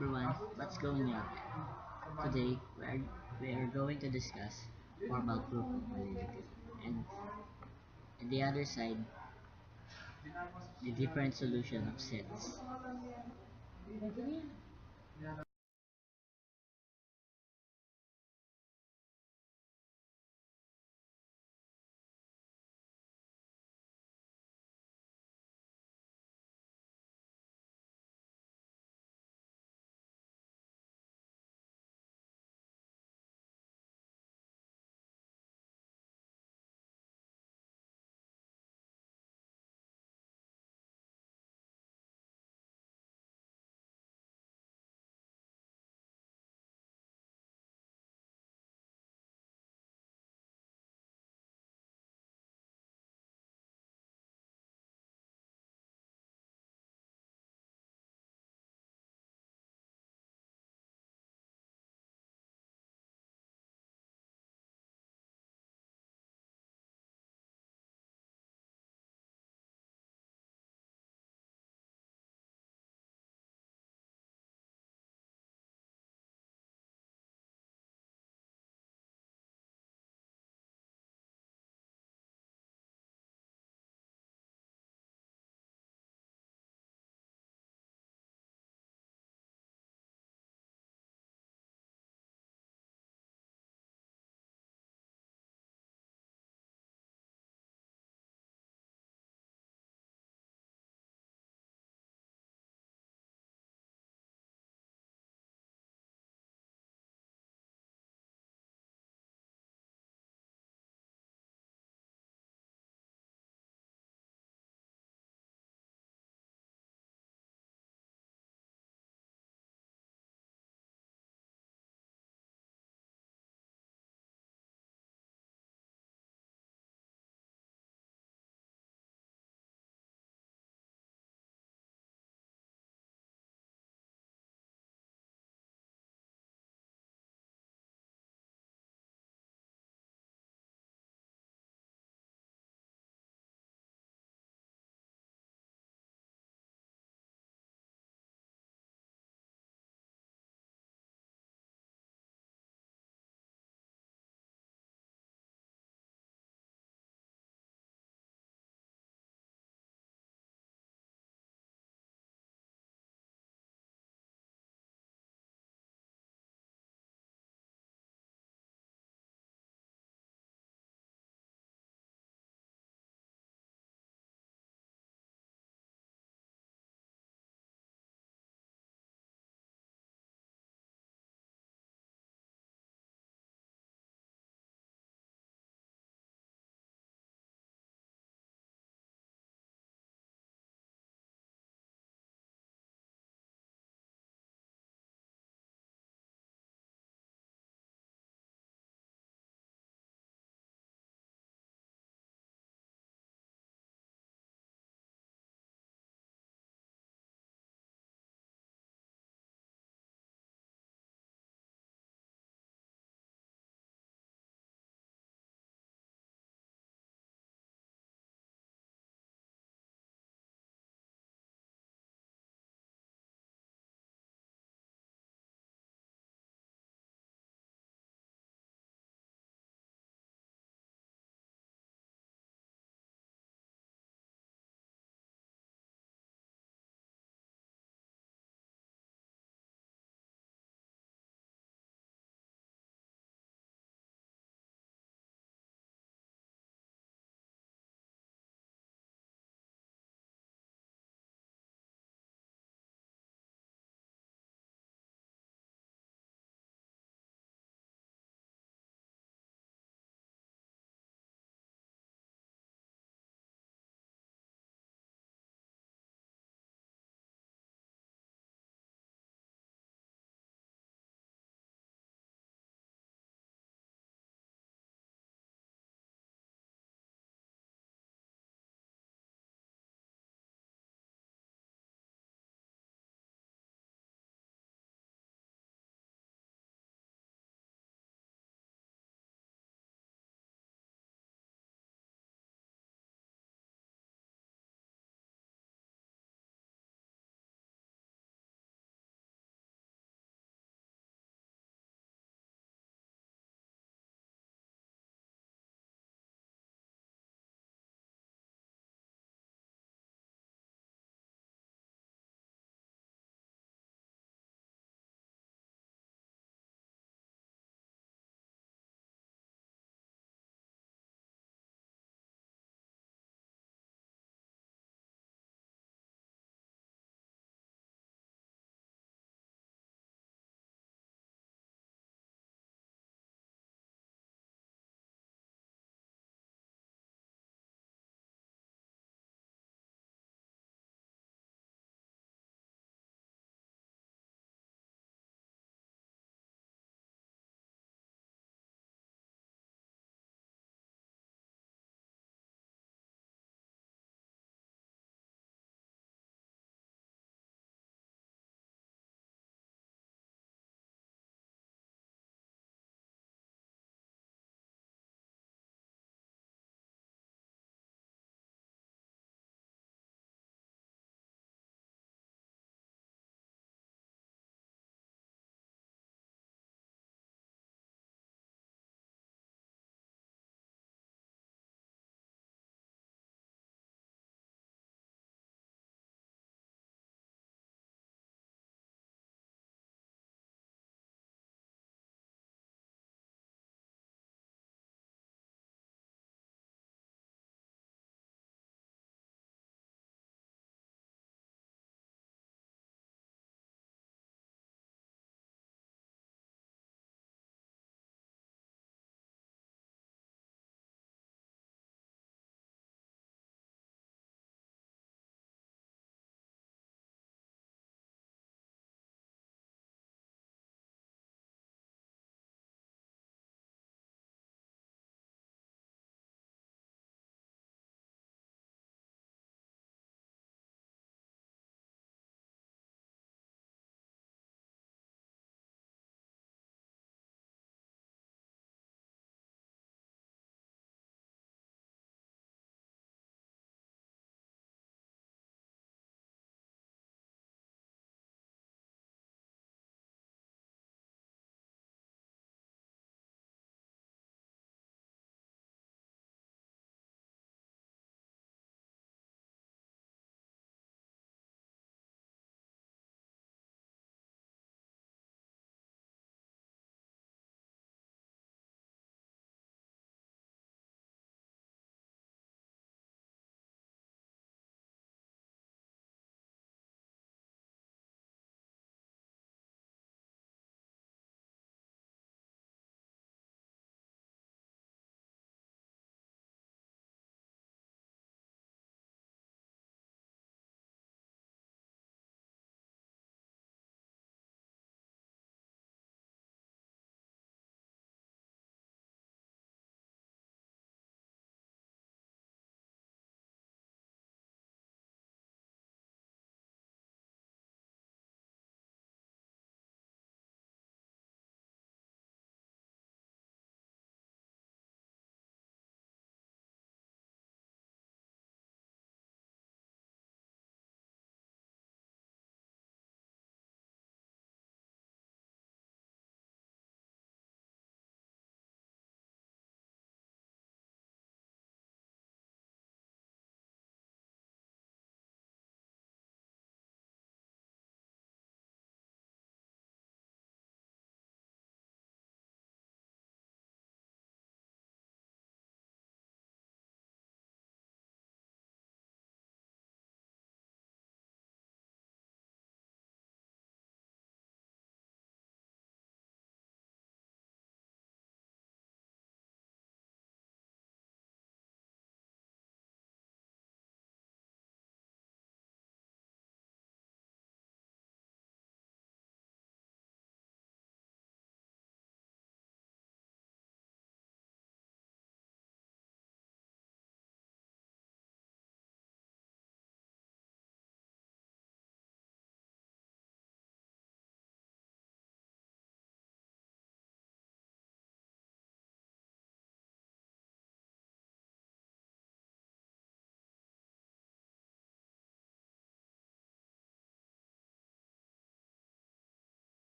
everyone, what's going on? Today we are going to discuss more about proof of validity and the other side, the different solution of sets.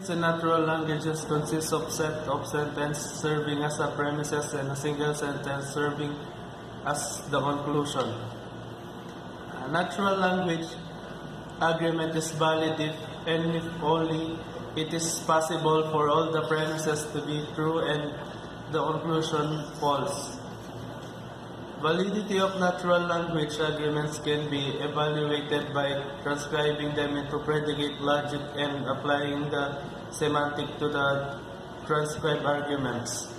In natural languages consists of set of sentences serving as a premises and a single sentence serving as the conclusion. A natural language agreement is valid if and if only it is possible for all the premises to be true and the conclusion false. Validity of natural language agreements can be evaluated by transcribing them into predicate logic and applying the semantic to the transcribed arguments.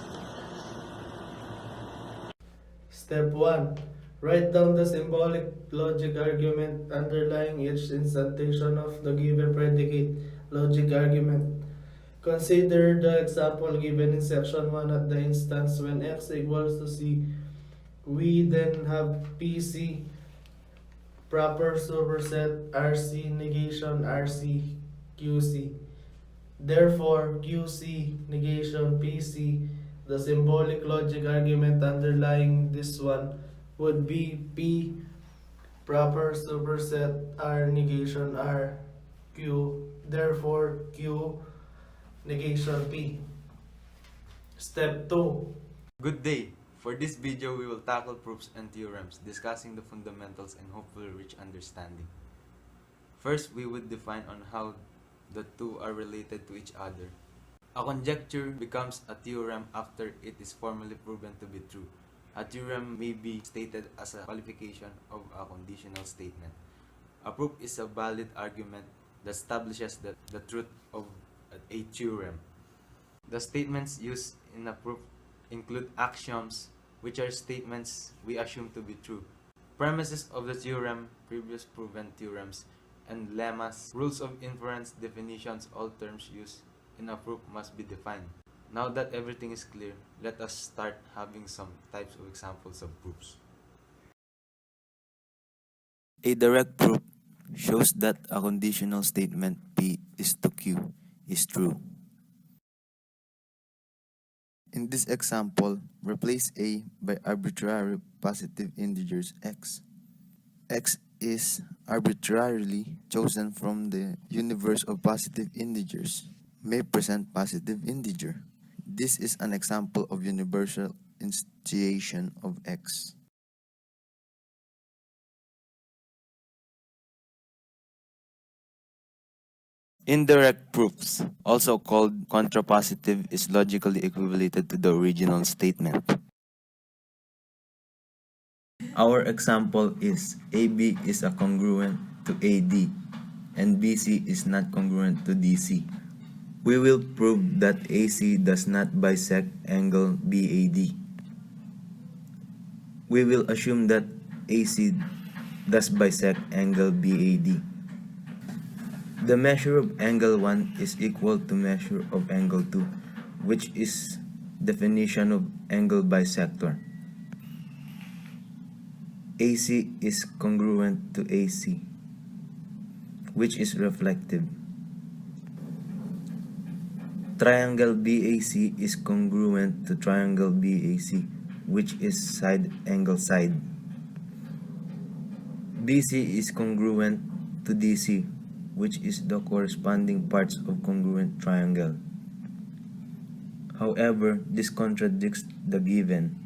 Step 1. Write down the symbolic logic argument underlying each instantation of the given predicate logic argument. Consider the example given in section 1 at the instance when x equals to c. We then have PC proper superset RC negation RC QC. Therefore, QC negation PC, the symbolic logic argument underlying this one would be P proper superset R negation R Q. Therefore, Q negation P. Step 2. Good day! For this video, we will tackle proofs and theorems, discussing the fundamentals and hopefully reach understanding. First, we would define on how the two are related to each other. A conjecture becomes a theorem after it is formally proven to be true. A theorem may be stated as a qualification of a conditional statement. A proof is a valid argument that establishes the truth of a theorem. The statements used in a proof include axioms, which are statements we assume to be true, premises of the theorem, previous proven theorems, and lemmas, rules of inference, definitions. All terms used in a proof must be defined. Now that everything is clear, let us start having some types of examples of proofs. A direct proof shows that a conditional statement P is to Q is true. In this example, replace A by arbitrary positive integers x. X is arbitrarily chosen from the universe of positive integers, may present positive integer. This is an example of universal instantiation of x. Indirect proofs, also called contrapositive, is logically equivalent to the original statement. Our example is AB is a congruent to AD and BC is not congruent to DC. We will prove that AC does not bisect angle BAD. We will assume that AC does bisect angle BAD. The measure of angle 1 is equal to measure of angle 2, which is definition of angle bisector. AC is congruent to AC, which is reflective. Triangle BAC is congruent to triangle BAC, which is side angle side. BC is congruent to DC, which is the corresponding parts of congruent triangle. However, this contradicts the given.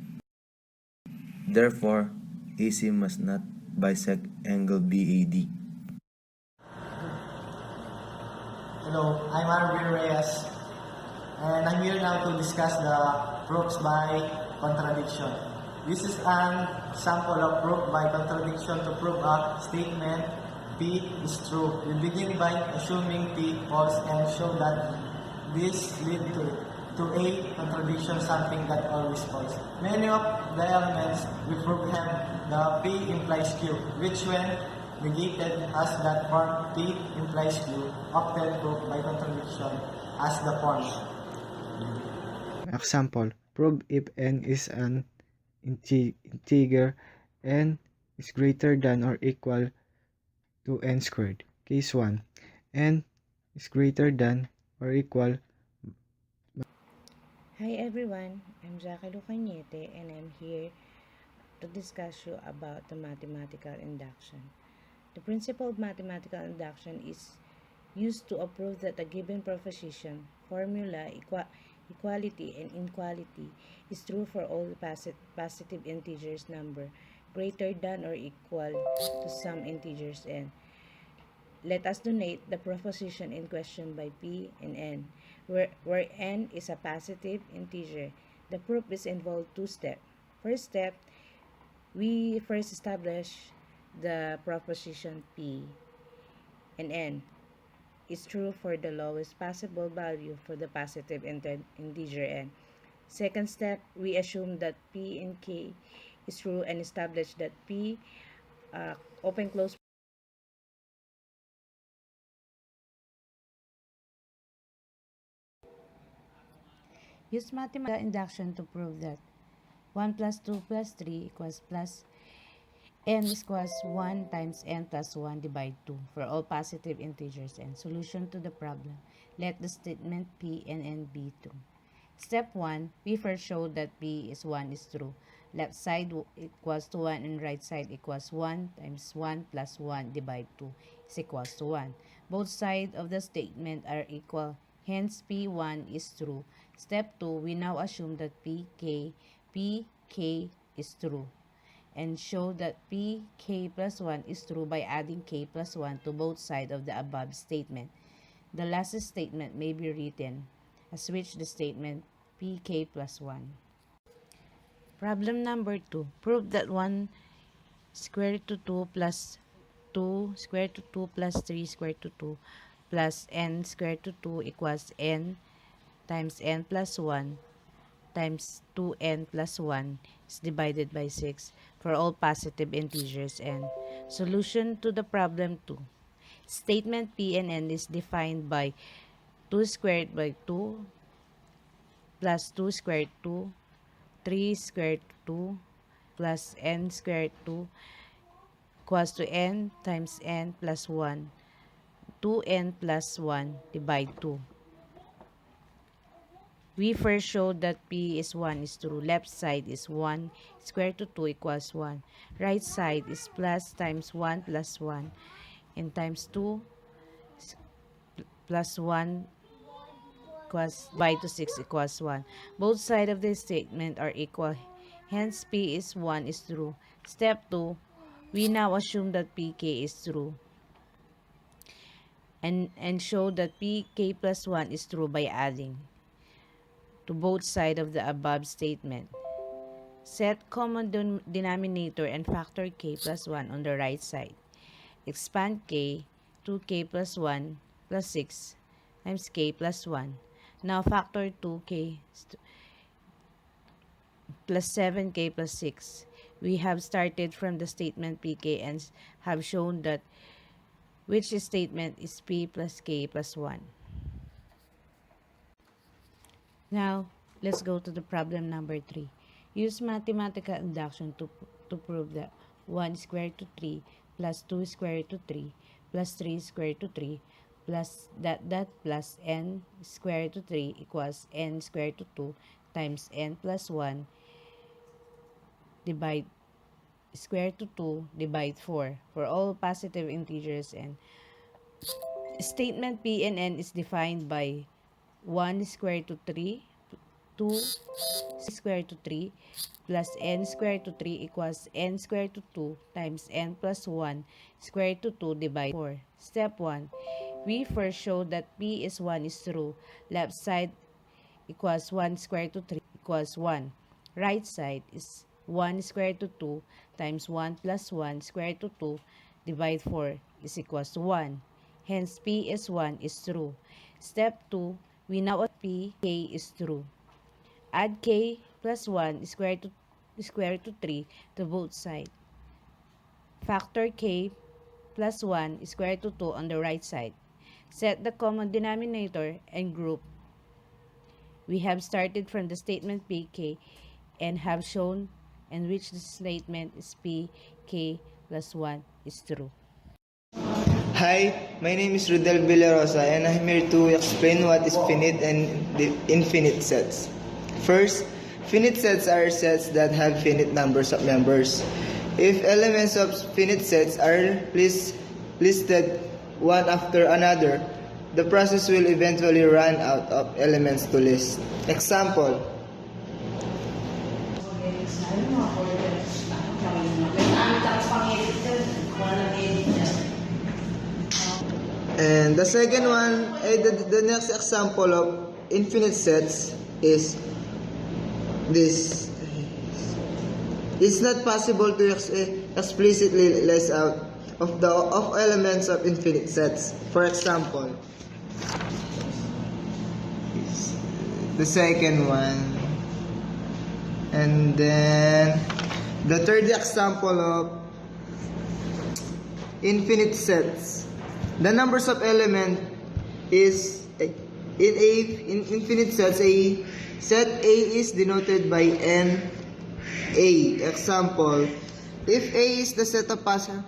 Therefore, AC must not bisect angle BAD. Hello, I'm Arvin Reyes, and I'm here now to discuss the proofs by contradiction. This is an sample of proof by contradiction to prove a statement P is true. We begin by assuming P false and show that this leads to A contradiction, something that always false. Many of the elements we prove have the P implies Q, which when negated as that form P implies Q, often proved by contradiction as the form. Example, prove if n is an integer n is greater than or equal to n squared. Case 1. N is greater than or equal. Hi everyone, I'm Jackie Lucañete and I'm here to discuss you about the mathematical induction. The principle of mathematical induction is used to prove that a given proposition, formula, equality, and inequality is true for all positive integers number greater than or equal to some integers n. Let us denote the proposition in question by P and N, where N is a positive integer. The proof is involved two steps. First step, we first establish the proposition P and N is true for the lowest possible value for the positive integer N. Second step, we assume that P and K is true and establish that P open close use mathematical induction to prove that 1 plus 2 plus 3 equals plus n equals 1 times n plus 1 divided 2 for all positive integers n. Solution to the problem. Let the statement P and N be true. Step 1, we first show that P is 1 is true. Left side equals to 1 and right side equals 1 times 1 plus 1 divided 2 is equals to 1. Both sides of the statement are equal. Hence, P1 is true. Step 2, we now assume that PK is true and show that PK plus 1 is true by adding K plus 1 to both sides of the above statement. The last statement may be written as which the statement PK plus 1. Problem number 2. Prove that 1 square root to 2 plus 2 square root to 2 plus 3 square root to 2 plus n square root to 2 equals n times n plus 1 times 2n plus 1 is divided by 6 for all positive integers n. Solution to the problem 2. Statement P and N is defined by 2 squared by 2 plus 2 squared 2, 3 squared 2 plus n squared 2 equals to n times n plus 1, 2n plus 1 divide 2. We first showed that P is 1 is true. Left side is 1 square root to 2 equals 1. Right side is plus times 1 plus 1 and times 2 plus 1 equals by to 6 equals 1. Both sides of this statement are equal. Hence, P is 1 is true. Step 2, we now assume that PK is true and show that PK plus 1 is true by adding to both sides of the above statement. Set common denominator and factor K plus 1 on the right side. Expand K, 2K plus 1 plus 6 times K plus 1. Now factor 2K plus 7K plus 6. We have started from the statement PK and have shown that which statement is P plus K plus 1. Now, let's go to the problem number 3. Use mathematical induction to prove that 1 square root to 3 plus 2 square root to 3 plus 3 square root to 3 plus that plus n square root to 3 equals n square root to 2 times n plus 1 divide square root to 2 divide 4 for all positive integers n. Statement P and N is defined by 1 square root to 3, 2 square root to 3 plus n square root to 3 equals n square root to 2 times n plus 1 square root to 2 divide 4. Step 1. We first show that P is 1 is true. Left side equals 1 square root to 3 equals 1. Right side is 1 square root to 2 times 1 plus 1 square root to 2 divide 4 is equals to 1. Hence, P is 1 is true. Step 2, we now at P, K is true. Add K plus 1 square root to 3 to both sides. Factor K plus 1 square root to 2 on the right side. Set the common denominator and group. We have started from the statement PK and have shown in which the statement is PK plus 1 is true. Hi, my name is Rudel Villarosa and I'm here to explain what is finite and infinite sets. First, finite sets are sets that have finite numbers of members. If elements of finite sets are listed one after another, the process will eventually run out of elements to list. Example, and the second one, the next example of infinite sets is this. It's not possible to explicitly list out of elements of infinite sets. For example, the second one, and then the third example of infinite sets. The numbers of element is in infinite sets. A set A is denoted by n A. Example, if A is the set of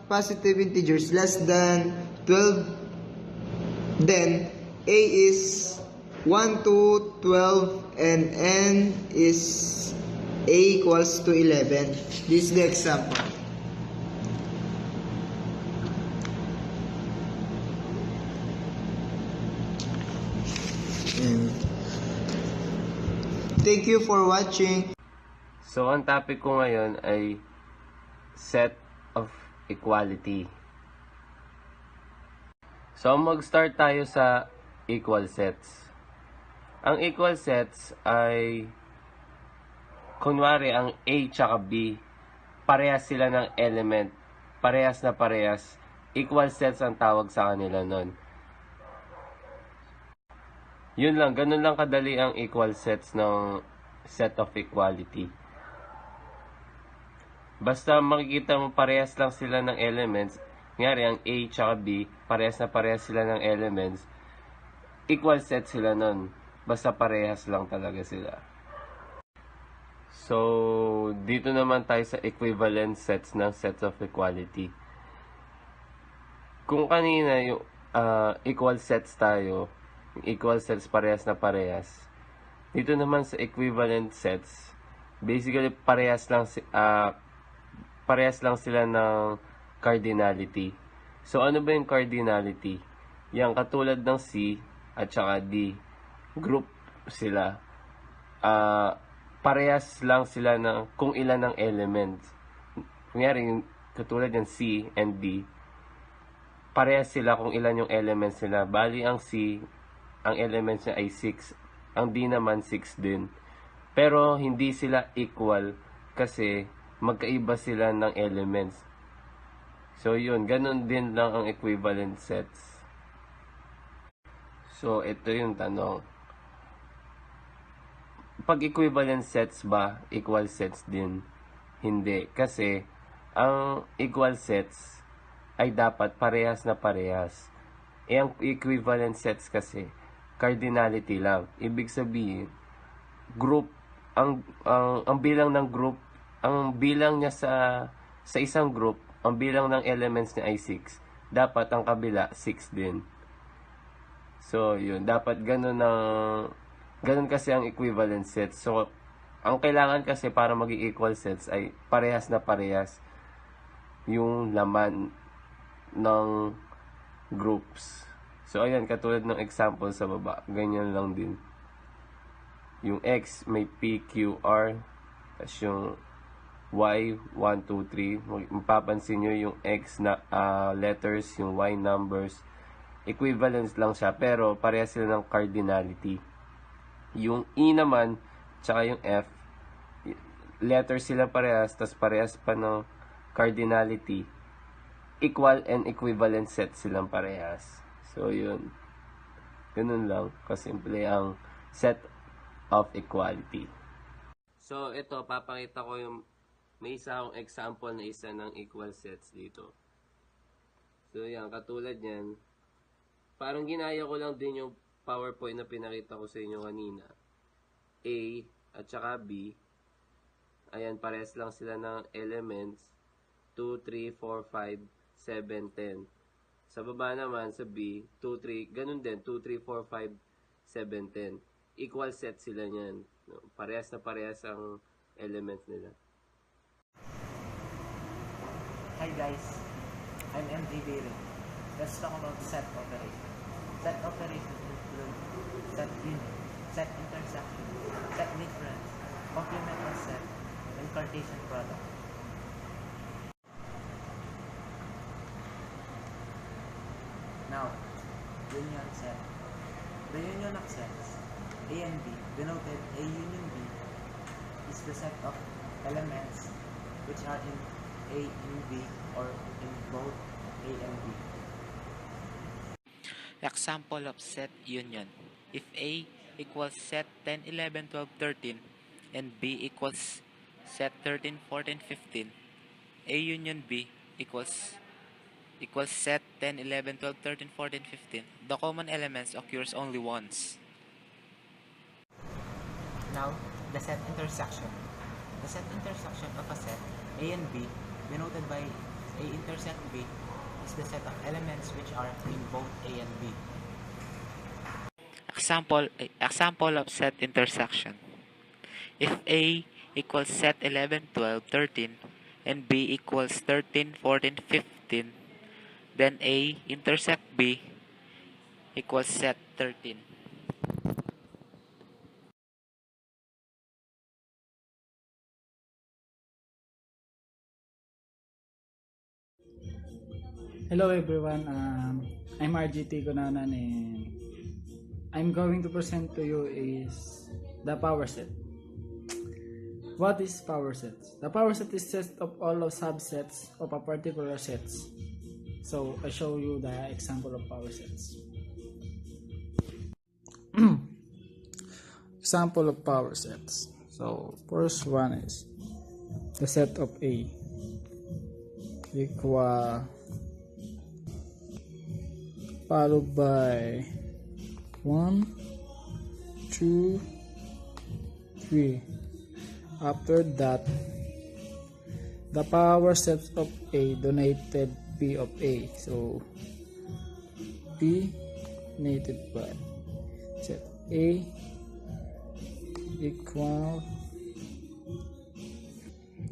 positive integers less than 12, then A is 1 to 12 and n is A equals to 11. This is the example. Thank you for watching. So, ang topic ko ngayon ay set of equality. So, mag-start tayo sa equal sets. Ang equal sets ay, kunwari, ang A tsaka B, parehas sila ng element. Parehas na parehas. Equal sets ang tawag sa kanila nun. Yun lang, ganun lang kadali ang equal sets ng set of equality. Basta makikita mo parehas lang sila ng elements, ngayari ang A tsaka B, parehas na parehas sila ng elements, equal set sila nun. Basta parehas lang talaga sila. So, dito naman tayo sa equivalent sets ng sets of equality. Kung kanina yung equal sets tayo, equal sets parehas na parehas. Dito naman sa equivalent sets, basically parehas lang sila ng cardinality. So ano ba yung cardinality? Yang katulad ng C at saka D, group sila. Parehas lang sila ng kung ilan ng elements. Kunyari yung katulad ng C and D, parehas sila kung ilan yung elements nila. Bali ang C, ang elements niya ay 6. Ang D naman 6 din. Pero hindi sila equal kasi magkaiba sila ng elements. So yun, ganun din lang ang equivalent sets. So ito yung tanong. Pag equivalent sets ba, equal sets din? Hindi. Kasi ang equal sets ay dapat parehas na parehas. Ang equivalent sets kasi cardinality lang. Ibig sabihin, group, ang bilang ng group, ang bilang niya sa isang group, ang bilang ng elements niya ay 6. Dapat ang kabila 6 din. So, yun, dapat ganun kasi ang equivalent sets. So, ang kailangan kasi para maging equal sets ay parehas na parehas yung laman ng groups. So, ayan, katulad ng example sa baba. Ganyan lang din. Yung X may P, Q, R. Tapos yung Y, 1, 2, 3. Mapapansin nyo yung X na letters, yung Y numbers. Equivalence lang siya, pero parehas sila ng cardinality. Yung E naman, tsaka yung F, letters sila parehas, tapos parehas pa ng cardinality. Equal and equivalent set silang parehas. So, yun. Ganun lang. Kasimple ang set of equality. So, ito, papakita ko yung may isa akong example na isa ng equal sets dito. So, yan. Katulad yan. Parang ginaya ko lang din yung PowerPoint na pinakita ko sa inyo kanina. A at saka B. Ayan, parehas lang sila ng elements. 2, 3, 4, 5, 7, 10. Sa baba naman, sa B, 2, 3, ganun din, 2, 3, 4, 5, 7, 10. Equal set sila niyan. Parehas na parehas ang elements nila. Hi guys, I'm MJ Dere. Let's talk about set operation. Set operations include set unit, set intersection, set difference, complemental set, and Cartesian product. Now, union set. The union of sets A and B, denoted A union B, is the set of elements which are in A in B or in both A and B. Example of set union. If A equals set 10, 11, 12, 13 and B equals set 13, 14, 15, A union B equals set 10, 11, 12, 13, 14, 15. The common elements occurs only once. Now, the set intersection. The set intersection of a set A and B, denoted by A intersect B, is the set of elements which are in both A and B. Example of set intersection. If A equals set 11, 12, 13 and B equals 13, 14, 15, then A intersect B equals set 13. Hello everyone, I'm RGT Gunanan and I'm going to present to you is the power set. What is power sets? The power set is set of all of subsets of a particular sets. So I show you the example of power sets. Example of power sets. So first one is the set of A equal followed by 1, 2, 3. After that, the power sets of A donated P of A. So P donated by set A equal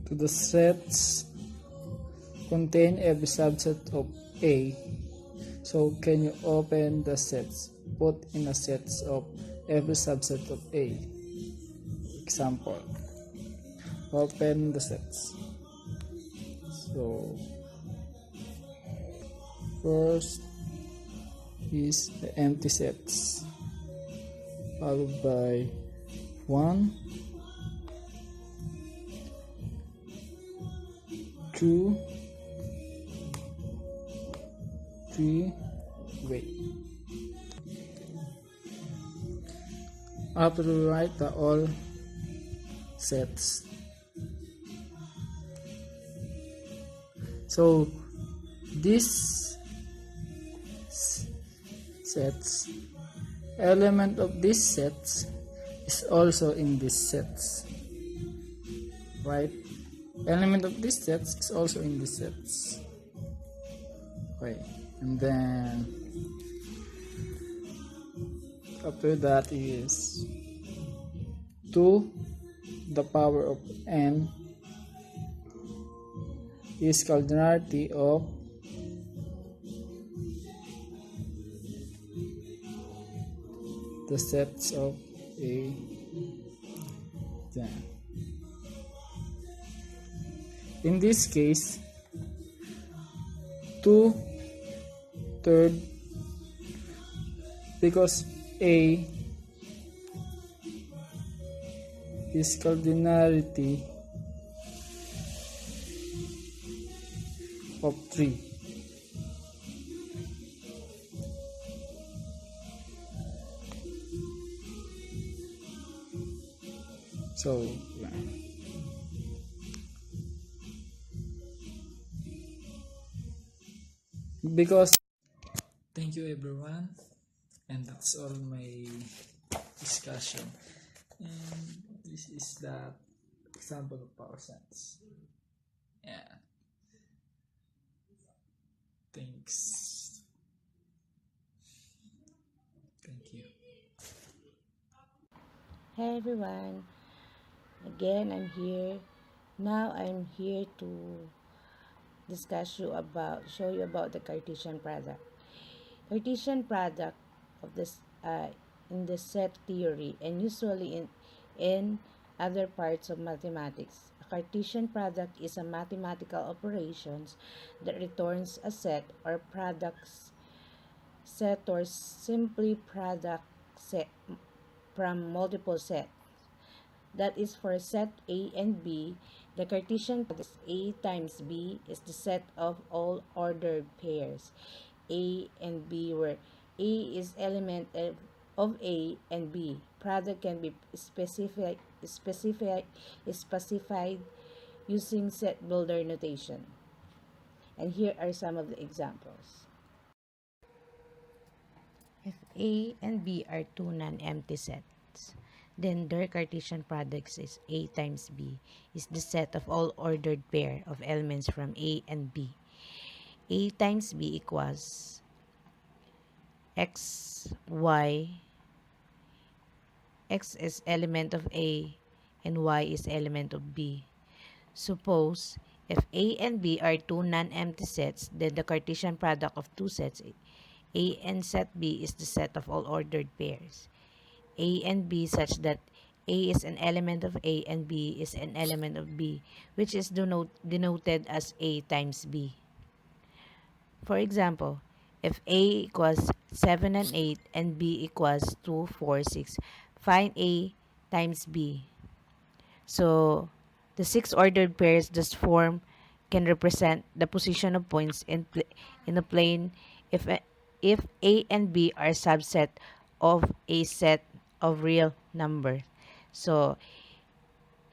to the sets contain every subset of A. So can you open the sets? Put in a sets of every subset of A. Example. Open the sets. So first is the empty sets, followed by 1, 2, 3, wait. After we write the all sets. So this sets, element of this sets is also in this sets, right? Element of this sets is also in this sets. Okay, and then after that is 2 the power of n is cardinality of the sets of A. Then in this case 2/3 because A is cardinality of 3. So yeah. Because thank you everyone, and that's all my discussion, and this is the example of power sense. Yeah, thanks, thank you. Hey everyone, again I'm here. Now I'm here to show you about the Cartesian product. Cartesian product of this in the set theory and usually in other parts of mathematics. A Cartesian product is a mathematical operations that returns a set or products set or simply product set from multiple sets. That is for set A and B. The Cartesian product A times B is the set of all ordered pairs A and B, where A is element of A and B. Product can be specified using set builder notation. And here are some of the examples. If A and B are two non-empty sets, then their Cartesian product is A times B is the set of all ordered pair of elements from A and B. A times B equals x, y. X is element of A and y is element of B. Suppose if A and B are two non-empty sets, then the Cartesian product of two sets A and set B is the set of all ordered pairs A and B such that A is an element of A and B is an element of B, which is denoted as A times B. For example, if A equals 7 and 8 and B equals 2, 4, 6, find A times B. So, the six ordered pairs thus form can represent the position of points in a plane if A and B are subset of a set of real numbers. So,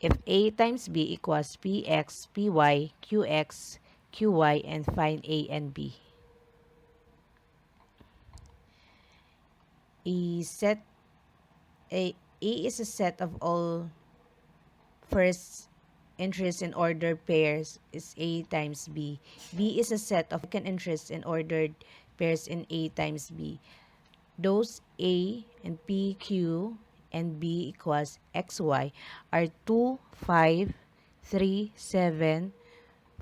if A times B equals Px, Py, Qx, Qy, and find A and B. A is a set of all first interest in ordered pairs is A times B. B is a set of second interest in ordered pairs in A times B. Those A and P, Q, and B equals XY are 2, 5, 3, 7,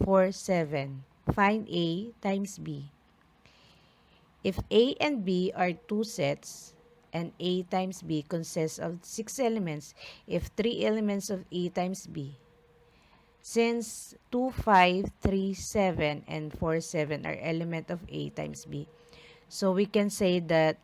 4, 7. Find A times B. If A and B are two sets, and A times B consists of 6 elements, if 3 elements of A times B, since 2, 5, 3, 7, and 4, 7 are element of A times B, so we can say that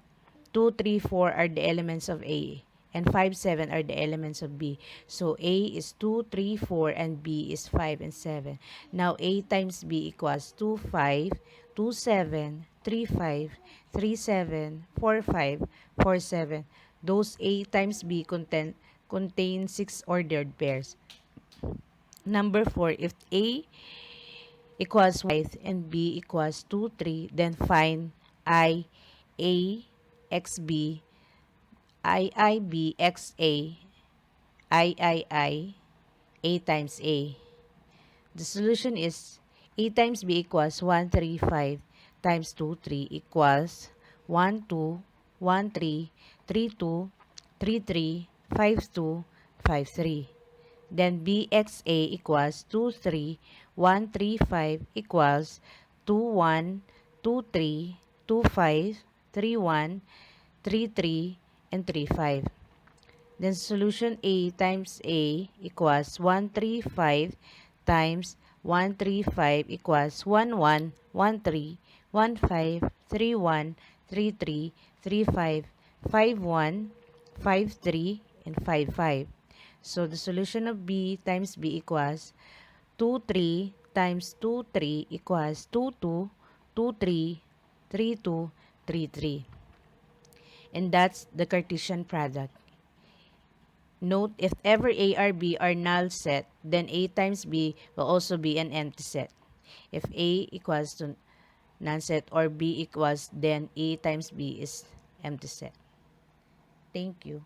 2, 3, 4 are the elements of A, and 5, 7 are the elements of B. So A is 2, 3, 4, and B is 5 and 7. Now A times B equals 2, 5, 2, 7, 3, 5, 3, 7, 4, 5, 4, 7. Those A times B contain 6 ordered pairs. Number 4, if A equals 5 and B equals 2, 3, then find I, A, X, B, I, B, X, A, I, A times A. The solution is A times B equals 1, 3, 5 times 2, 3 equals 1, 2, 1, 3, 3, 2, 3, 3, 5, 2, 5, 3. Then BXA equals 2, 3, 1, 3, 5 equals 2, 1, 2, 3, 2, 5, 3, 1, 3, 3, and 3, 5. Then solution A times A equals 1, 3, 5 times 1, 3, 5 equals 1, 1, 1, 3, 1, 5, 3, 1, 3, 3, 3, 5, 5, 1, 5, 3, and 5, 5. So the solution of B times B equals 2, 3 times 2, 3 equals 2, 2, 2, 3, 3, 2, 3, 3. And that's the Cartesian product. Note, if ever A or B are null set, then A times B will also be an empty set. If A equals to null set or B equals, then A times B is empty set. Thank you.